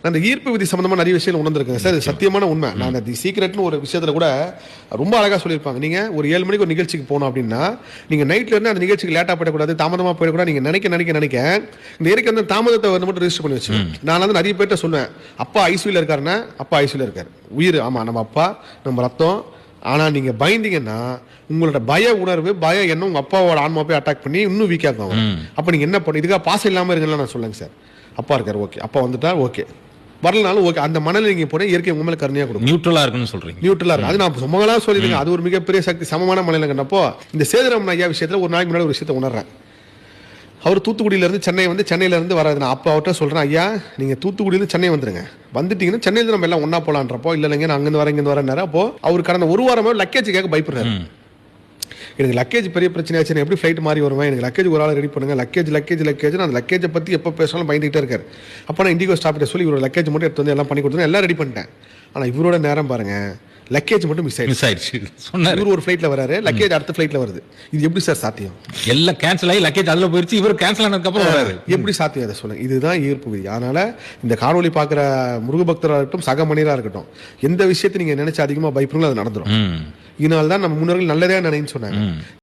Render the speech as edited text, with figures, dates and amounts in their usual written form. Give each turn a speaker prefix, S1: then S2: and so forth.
S1: நான் அந்த ஈர்ப்பு விதி சம்பந்தமா நிறைய விஷயங்கள் உணர்ந்திருக்கேன் சார். இது சத்தியமான உண்மை. நான் அந்த சீக்ரெட்னு ஒரு விஷயத்துல கூட ரொம்ப அழகா சொல்லியிருப்பாங்க. நீங்க ஒரு 7 மணிக்கு ஒரு நிகழ்ச்சிக்கு போனோம் அப்படின்னா நீங்க நைட்ல இருந்து அந்த நிகழ்ச்சிக்கு லேட்டா போயிடக்கூடாது, தாமதமா போயிடக்கூடாது. நீங்க நினைக்க இந்த இயற்கை வந்து தாமதத்தை வந்து மட்டும் ரெஜிஸ்டர் பண்ணி வச்சு நான் வந்து நிறைய பேர்ட்ட சொல்லுவேன், அப்பா ஐசியூல இருக்காருன்னா அப்பா ஐசியூல இருக்காரு, உயிர் ஆமா நம்ம அப்பா நம்ம ரத்தம். ஆனா நீங்க பயந்தீங்கன்னா உங்களோட பய உணர்வு பய எண்ணம் உங்க அப்பாவோட ஆன்மா போய் அட்டாக் பண்ணி இன்னும் வீக் ஆகும். அப்ப நீங்க என்ன பண்ணு, இதுக்காக பாசம் இல்லாம இருக்கலாம் நான் சொல்லுங்க சார். அப்பா இருக்காரு ஓகே, அப்பா வந்துட்டா ஓகே, வரலனாலும் ஓகே, அந்த மனநிலை நீங்க போன இயற்கை உங்க மேல கருணையா கொடுக்கும்.
S2: நியூட்ரலா இருக்குன்னு சொல்றீங்க.
S1: நியூட்ரலா இருக்கு. அது நான் சுமங்களா சொல்லிருக்கேன். அது ஒரு மிகப்பெரிய சக்தி. சமமான மனநிலைங்கன்னப்போ இந்த சேதுராமன் ஐயா விஷயத்துல ஒரு நாளைக்கு முன்னாடி ஒரு விஷயத்தை உணர்றேன். அவர் தூத்துக்குடியில இருந்து சென்னை வந்து சென்னையில இருந்து வராது. நான் அப்பா அவர்கிட்ட சொல்றேன், ஐயா நீங்க தூத்துக்குடியில சென்னை வந்துருங்க, வந்துட்டீங்கன்னா சென்னையில நம்ம எல்லாம் ஒன்னா போலான்றப்போ இல்லைங்க நான் அங்கிருந்து வரேன் இங்கிருந்து வரேன். அப்போ அவர் கடந்த ஒரு வாரமா லக்கேஜ் கேட்க பயப்படுறாரு. எனக்கு லக்கேஜ் பெரிய பிரச்சனையாச்சு, எப்படி ஃப்ளைட் மாறி வருவேன், எனக்கு லக்கேஜ் ஒரு ஆள் ரெடி பண்ணுங்க, லக்கேஜ் அந்த லக்கேஜை பற்றி எப்போ பேசினாலும் பயந்துகிட்டே இருக்காரு. அப்போ நான் இண்டிகோ ஸ்டாஃப்ட்ட சொல்லி இவரோட லக்கேஜ் மட்டும் எடுத்து வந்து எல்லாம் பண்ணி கொடுத்தேன், எல்லாம் ரெடி பண்ணிட்டேன். ஆனால் இவரோட நேரம் பாருங்க, லக்கேஜ் மட்டும் மிஸ் ஆயிடுச்சு. இவர் ஒரு ஃப்ளைட்ல வராரு, லக்கேஜ் அடுத்த ஃப்ளைட்ல வருது. இது எப்படி சார் சாத்தியம்?
S2: எல்லாம் கேன்சல் ஆகி லக்கேஜ் அதுல போயிடுச்சு, இவர் கேன்சல் ஆனதுக்கு அப்புறம் வராரு.
S1: எப்படி சாத்தியம் அதை சொல்லுங்க? இதுதான் ஈர்ப்பு விதி. அதனால இந்த காணொலி பார்க்குற முருக பக்தராக இருக்கட்டும், சக மனிதராக இருக்கட்டும், எந்த விஷயத்தை நீங்க நினைச்சு அதிகமாக பயப்படுங்களோ அது நடந்துடும். இதனால தான் நம்ம முன்னோர்கள் நல்லதே நினைன்னு சொன்னாங்க.